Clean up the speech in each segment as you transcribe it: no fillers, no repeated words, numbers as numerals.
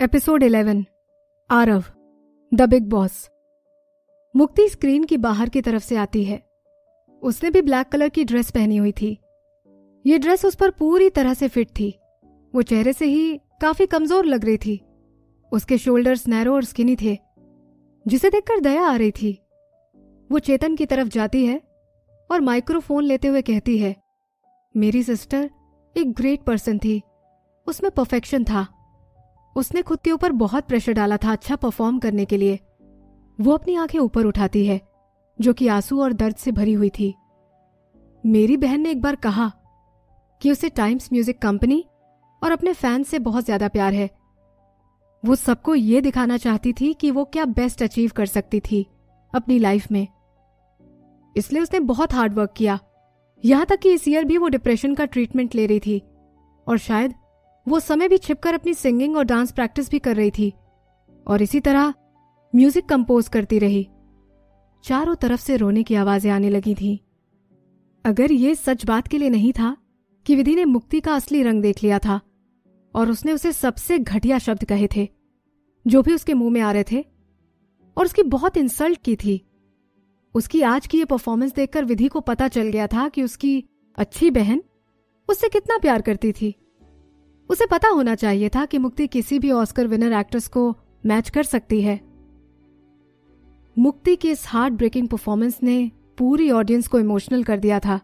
Episode 11 Aarav the big boss. मुक्ति screen की बाहर की तरफ से आती है। उसने भी ब्लैक कलर की ड्रेस पहनी हुई थी। ये ड्रेस उस पर पूरी तरह से फिट थी। वो चेहरे से ही काफी कमजोर लग रही थी। उसके शोल्डर्स नैरो और स्किनी थे, जिसे देखकर दया आ रही थी। वो चेतन की तरफ जाती है और माइक्रोफोन लेते हुए कहती है, मेरी सिस्टर एक ग्रेट पर्सन थी, उसमें परफेक्शन था। उसने खुद के ऊपर बहुत प्रेशर डाला था अच्छा परफॉर्म करने के लिए। वो अपनी आंखें ऊपर उठाती है, जो कि आंसू और दर्द से भरी हुई थी। मेरी बहन ने एक बार कहा कि उसे टाइम्स म्यूजिक कंपनी और अपने फैंस से बहुत ज्यादा प्यार है। वो सबको ये दिखाना चाहती थी कि वो क्या बेस्ट अचीव कर सकती थी अपनी लाइफ में। इसलिए उसने बहुत हार्ड वर्क किया, यहां तक कि इस ईयर भी वो डिप्रेशन का ट्रीटमेंट ले रही थी और शायद वो समय भी छिपकर अपनी सिंगिंग और डांस प्रैक्टिस भी कर रही थी और इसी तरह म्यूजिक कंपोज करती रही। चारों तरफ से रोने की आवाजें आने लगी थीं। अगर ये सच बात के लिए नहीं था कि विधि ने मुक्ति का असली रंग देख लिया था और उसने उसे सबसे घटिया शब्द कहे थे जो भी उसके मुंह में आ रहे थे और उसकी बहुत इंसल्ट की थी। उसकी आज की ये परफॉर्मेंस देखकर विधि को पता चल गया था कि उसकी अच्छी बहन उससे कितना प्यार करती थी। उसे पता होना चाहिए था कि मुक्ति किसी भी ऑस्कर विनर एक्ट्रेस को मैच कर सकती है। मुक्ति की इस हार्ट ब्रेकिंग परफॉर्मेंस ने पूरी ऑडियंस को इमोशनल कर दिया था।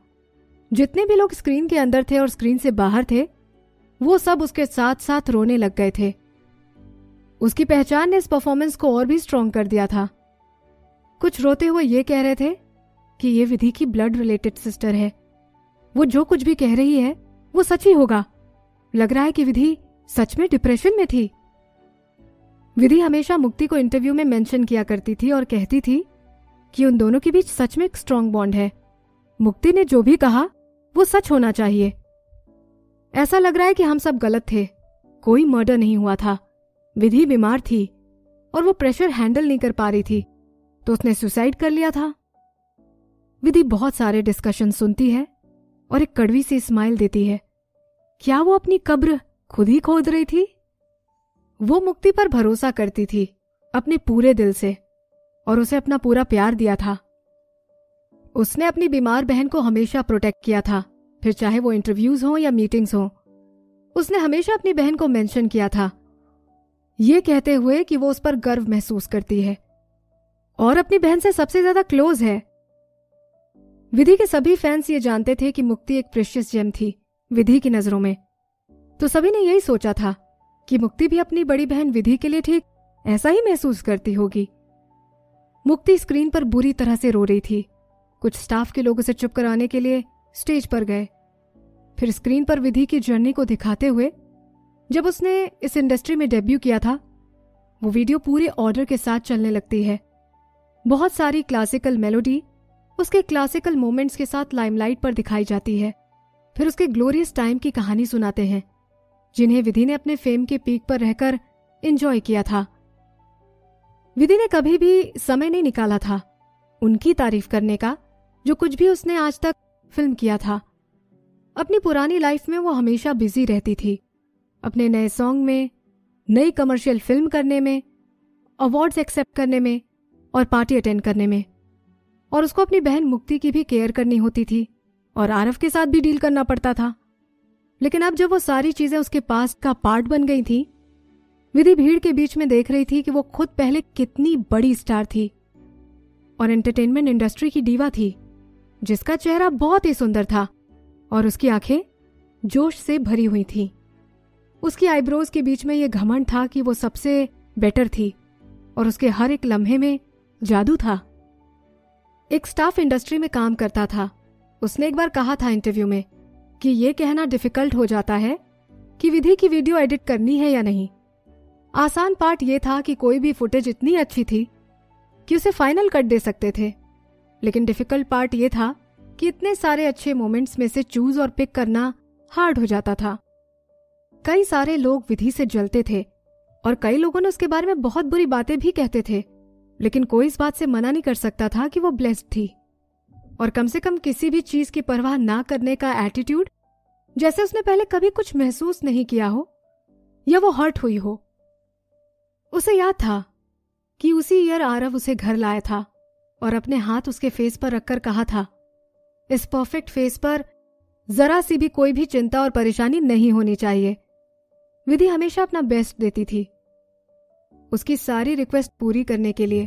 जितने भी लोग स्क्रीन के अंदर थे और स्क्रीन से बाहर थे, वो सब उसके साथ साथ रोने लग गए थे। उसकी पहचान ने इस परफॉर्मेंस को और भी स्ट्रॉन्ग कर दिया था। कुछ रोते हुए ये कह रहे थे कि ये विधि की ब्लड रिलेटेड सिस्टर है। वो जो कुछ भी कह रही है वो सच ही होगा। लग रहा है कि विधि सच में डिप्रेशन में थी। विधि हमेशा मुक्ति को इंटरव्यू में मेंशन किया करती थी और कहती थी कि उन दोनों के बीच सच में एक स्ट्रांग बॉन्ड है। मुक्ति ने जो भी कहा वो सच होना चाहिए। ऐसा लग रहा है कि हम सब गलत थे, कोई मर्डर नहीं हुआ था। विधि बीमार थी और वो प्रेशर हैंडल नहीं कर पा रही थी, तो उसने सुसाइड कर लिया था। विधि बहुत सारे डिस्कशन सुनती है और एक कड़वी सी स्माइल देती है। क्या वो अपनी कब्र खुद ही खोद रही थी? वो मुक्ति पर भरोसा करती थी अपने पूरे दिल से और उसे अपना पूरा प्यार दिया था। उसने अपनी बीमार बहन को हमेशा प्रोटेक्ट किया था, फिर चाहे वो इंटरव्यूज हो या मीटिंग्स हो। उसने हमेशा अपनी बहन को मेंशन किया था, ये कहते हुए कि वो उस पर गर्व महसूस करती है और अपनी बहन से सबसे ज्यादा क्लोज है। विधि के सभी फैंस ये जानते थे कि मुक्ति एक प्रेशियस जेम थी विधि की नजरों में, तो सभी ने यही सोचा था कि मुक्ति भी अपनी बड़ी बहन विधि के लिए ठीक ऐसा ही महसूस करती होगी। मुक्ति स्क्रीन पर बुरी तरह से रो रही थी। कुछ स्टाफ के लोग उसे चुप कराने के लिए स्टेज पर गए। फिर स्क्रीन पर विधि की जर्नी को दिखाते हुए, जब उसने इस इंडस्ट्री में डेब्यू किया था, वो वीडियो पूरे ऑर्डर के साथ चलने लगती है। बहुत सारी क्लासिकल मेलोडी उसके क्लासिकल मोमेंट्स के साथ लाइमलाइट पर दिखाई जाती है। फिर उसके ग्लोरियस टाइम की कहानी सुनाते हैं, जिन्हें विधि ने अपने फेम के पीक पर रहकर एंजॉय किया था। विधि ने कभी भी समय नहीं निकाला था उनकी तारीफ करने का, जो कुछ भी उसने आज तक फिल्म किया था। अपनी पुरानी लाइफ में वो हमेशा बिजी रहती थी, अपने नए सॉन्ग में, नई कमर्शियल फिल्म करने में, अवार्ड्स एक्सेप्ट करने में और पार्टी अटेंड करने में। और उसको अपनी बहन मुक्ति की भी केयर करनी होती थी और आरव के साथ भी डील करना पड़ता था। लेकिन अब जब वो सारी चीजें उसके पास का पार्ट बन गई थी, विधि भीड़ के बीच में देख रही थी कि वो खुद पहले कितनी बड़ी स्टार थी और एंटरटेनमेंट इंडस्ट्री की डीवा थी, जिसका चेहरा बहुत ही सुंदर था और उसकी आंखें जोश से भरी हुई थी। उसकी आईब्रोज के बीच में ये घमंड था कि वो सबसे बेटर थी और उसके हर एक लम्हे में जादू था। एक स्टाफ इंडस्ट्री में काम करता था। उसने एक बार कहा था इंटरव्यू में कि यह कहना डिफिकल्ट हो जाता है कि विधि की वीडियो एडिट करनी है या नहीं। आसान पार्ट यह था कि कोई भी फुटेज इतनी अच्छी थी कि उसे फाइनल कट दे सकते थे, लेकिन डिफिकल्ट पार्ट यह था कि इतने सारे अच्छे मोमेंट्स में से चूज और पिक करना हार्ड हो जाता था। कई सारे लोग विधि से जलते थे और कई लोगों ने उसके बारे में बहुत बुरी बातें भी कहते थे, लेकिन कोई इस बात से मना नहीं कर सकता था कि वो ब्लेस्ड थी और कम से कम किसी भी चीज की परवाह ना करने का एटीट्यूड, जैसे उसने पहले कभी कुछ महसूस नहीं किया हो या वो हर्ट हुई हो, उसे याद था कि उसी ईयर आरव उसे घर लाया था और अपने हाथ उसके फेस पर रखकर कहा था, इस परफेक्ट फेस पर जरा सी भी कोई भी चिंता और परेशानी नहीं होनी चाहिए। विधि हमेशा अपना बेस्ट देती थी। उसकी सारी रिक्वेस्ट पूरी करने के लिए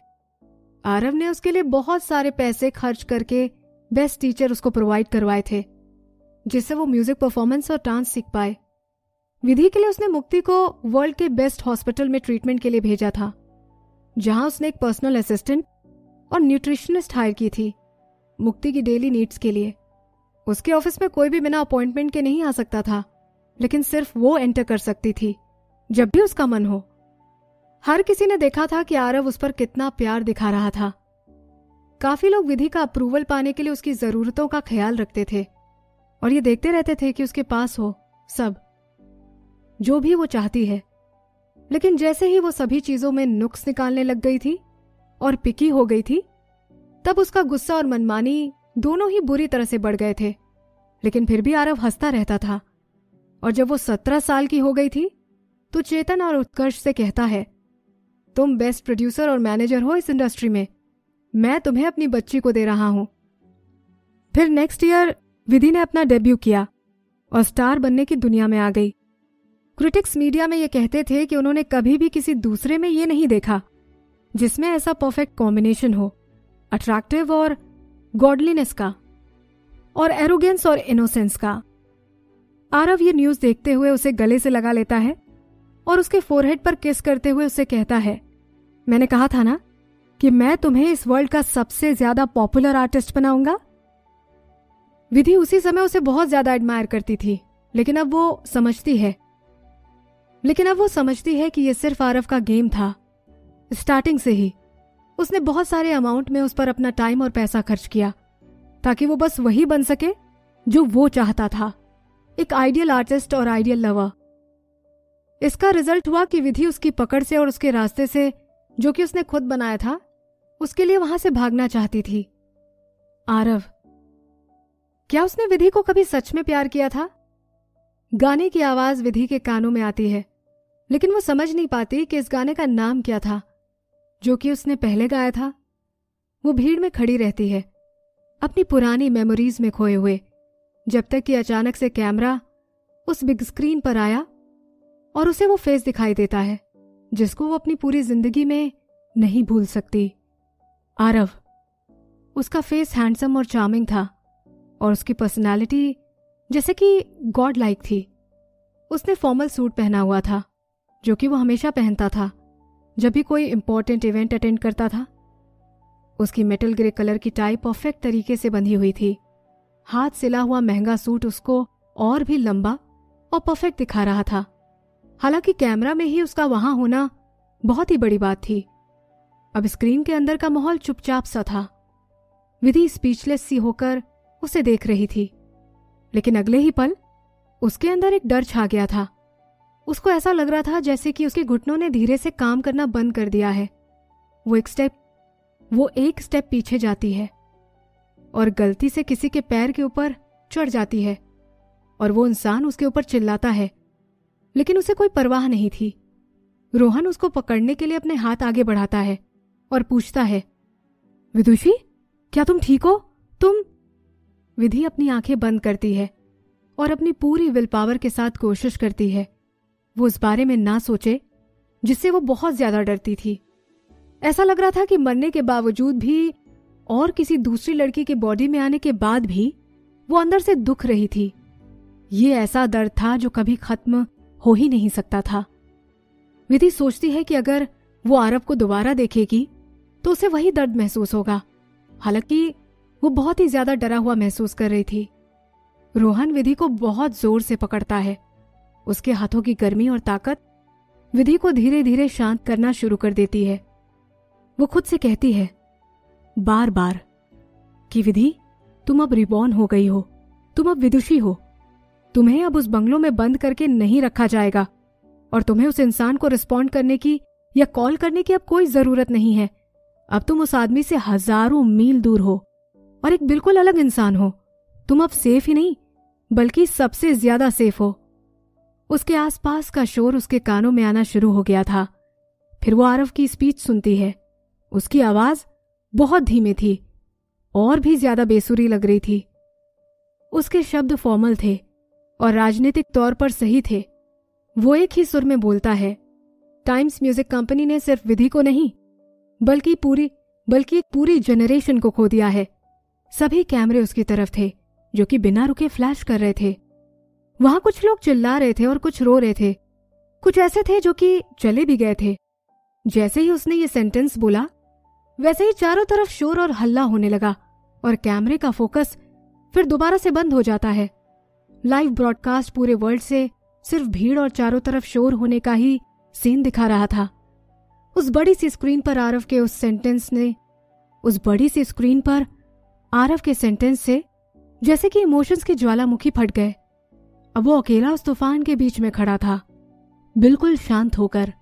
आरव ने उसके लिए बहुत सारे पैसे खर्च करके बेस्ट टीचर उसको प्रोवाइड करवाए थे, जिससे वो म्यूजिक परफॉर्मेंस और डांस सीख पाए। विधि के लिए उसने मुक्ति को वर्ल्ड के बेस्ट हॉस्पिटल में ट्रीटमेंट के लिए भेजा था, जहां उसने एक पर्सनल असिस्टेंट और न्यूट्रिशनिस्ट हायर की थी मुक्ति की डेली नीड्स के लिए। उसके ऑफिस में कोई भी बिना अपॉइंटमेंट के नहीं आ सकता था, लेकिन सिर्फ वो एंटर कर सकती थी जब भी उसका मन हो। हर किसी ने देखा था कि आरव उस पर कितना प्यार दिखा रहा था। काफी लोग विधि का अप्रूवल पाने के लिए उसकी जरूरतों का ख्याल रखते थे और ये देखते रहते थे कि उसके पास हो सब जो भी वो चाहती है। लेकिन जैसे ही वो सभी चीजों में नुक्स निकालने लग गई थी और पिकी हो गई थी, तब उसका गुस्सा और मनमानी दोनों ही बुरी तरह से बढ़ गए थे। लेकिन फिर भी आरव हंसता रहता था। और जब वो 17 साल की हो गई थी तो चेतन और उत्कर्ष से कहता है, तुम बेस्ट प्रोड्यूसर और मैनेजर हो इस इंडस्ट्री में, मैं तुम्हें अपनी बच्ची को दे रहा हूं। फिर नेक्स्ट ईयर विधि ने अपना डेब्यू किया और स्टार बनने की दुनिया में आ गई। क्रिटिक्स मीडिया में ये कहते थे कि उन्होंने कभी भी किसी दूसरे में ये नहीं देखा जिसमें ऐसा परफेक्ट कॉम्बिनेशन हो, अट्रैक्टिव और गॉडलीनेस का, और एरोगेंस और इनोसेंस का। आरव ये न्यूज देखते हुए उसे गले से लगा लेता है और उसके फोरहेड पर किस करते हुए उसे कहता है, मैंने कहा था ना कि मैं तुम्हें इस वर्ल्ड का सबसे ज्यादा पॉपुलर आर्टिस्ट बनाऊंगा। विधि उसी समय उसे बहुत ज्यादा एडमायर करती थी, लेकिन अब वो समझती है कि यह सिर्फ आरव का गेम था। स्टार्टिंग से ही उसने बहुत सारे अमाउंट में उस पर अपना टाइम और पैसा खर्च किया ताकि वो बस वही बन सके जो वो चाहता था, एक आइडियल आर्टिस्ट और आइडियल लवर। इसका रिजल्ट हुआ कि विधि उसकी पकड़ से और उसके रास्ते से, जो कि उसने खुद बनाया था, उसके लिए वहां से भागना चाहती थी। आरव, क्या उसने विधि को कभी सच में प्यार किया था? गाने की आवाज विधि के कानों में आती है, लेकिन वो समझ नहीं पाती कि इस गाने का नाम क्या था जो कि उसने पहले गाया था। वो भीड़ में खड़ी रहती है, अपनी पुरानी मेमोरीज में खोए हुए, जब तक कि अचानक से कैमरा उस बिग स्क्रीन पर आया और उसे वो फेस दिखाई देता है जिसको वो अपनी पूरी जिंदगी में नहीं भूल सकती। आरव। उसका फेस हैंडसम और चार्मिंग था और उसकी पर्सनालिटी जैसे कि गॉड लाइक थी। उसने फॉर्मल सूट पहना हुआ था जो कि वो हमेशा पहनता था जब भी कोई इंपॉर्टेंट इवेंट अटेंड करता था। उसकी मेटल ग्रे कलर की टाई परफेक्ट तरीके से बंधी हुई थी। हाथ सिला हुआ महंगा सूट उसको और भी लंबा और परफेक्ट दिखा रहा था। हालांकि कैमरा में ही उसका वहां होना बहुत ही बड़ी बात थी। अब स्क्रीन के अंदर का माहौल चुपचाप सा था। विधि स्पीचलेस सी होकर उसे देख रही थी, लेकिन अगले ही पल उसके अंदर एक डर छा गया था। उसको ऐसा लग रहा था जैसे कि उसके घुटनों ने धीरे से काम करना बंद कर दिया है। वो एक स्टेप पीछे जाती है और गलती से किसी के पैर के ऊपर चढ़ जाती है और वो इंसान उसके ऊपर चिल्लाता है, लेकिन उसे कोई परवाह नहीं थी। रोहन उसको पकड़ने के लिए अपने हाथ आगे बढ़ाता है और पूछता है, विदुषी, क्या तुम ठीक हो? तुम? विधि अपनी आंखें बंद करती है और अपनी पूरी विल पावर के साथ कोशिश करती है वो इस बारे में ना सोचे जिससे वो बहुत ज्यादा डरती थी। ऐसा लग रहा था कि मरने के बावजूद भी और किसी दूसरी लड़की के बॉडी में आने के बाद भी वो अंदर से दुख रही थी। ये ऐसा दर्द था जो कभी खत्म हो ही नहीं सकता था। विधि सोचती है कि अगर वो आरव को दोबारा देखेगी तो उसे वही दर्द महसूस होगा। हालांकि वो बहुत ही ज्यादा डरा हुआ महसूस कर रही थी। रोहन विधि को बहुत जोर से पकड़ता है। उसके हाथों की गर्मी और ताकत विधि को धीरे धीरे शांत करना शुरू कर देती है। वो खुद से कहती है बार बार कि विधि, तुम अब रिबॉर्न हो गई हो, तुम अब विदुषी हो। तुम्हें अब उस बंगलों में बंद करके नहीं रखा जाएगा और तुम्हें उस इंसान को रिस्पॉन्ड करने की या कॉल करने की अब कोई जरूरत नहीं है। अब तुम उस आदमी से हजारों मील दूर हो और एक बिल्कुल अलग इंसान हो। तुम अब सेफ ही नहीं बल्कि सबसे ज्यादा सेफ हो। उसके आसपास का शोर उसके कानों में आना शुरू हो गया था। फिर वो आरव की स्पीच सुनती है। उसकी आवाज बहुत धीमी थी और भी ज्यादा बेसुरी लग रही थी। उसके शब्द फॉर्मल थे और राजनीतिक तौर पर सही थे। वो एक ही सुर में बोलता है, टाइम्स म्यूजिक कंपनी ने सिर्फ विधि को नहीं बल्कि एक पूरी जनरेशन को खो दिया है। सभी कैमरे उसकी तरफ थे जो कि बिना रुके फ्लैश कर रहे थे। वहां कुछ लोग चिल्ला रहे थे और कुछ रो रहे थे। कुछ ऐसे थे जो कि चले भी गए थे। जैसे ही उसने ये सेंटेंस बोला वैसे ही चारों तरफ शोर और हल्ला होने लगा और कैमरे का फोकस फिर दोबारा से बंद हो जाता है। लाइव ब्रॉडकास्ट पूरे वर्ल्ड से सिर्फ भीड़ और चारों तरफ शोर होने का ही सीन दिखा रहा था। उस बड़ी सी स्क्रीन पर आरव के सेंटेंस से जैसे कि इमोशंस के ज्वालामुखी फट गए। अब वो अकेला उस तूफान के बीच में खड़ा था, बिल्कुल शांत होकर,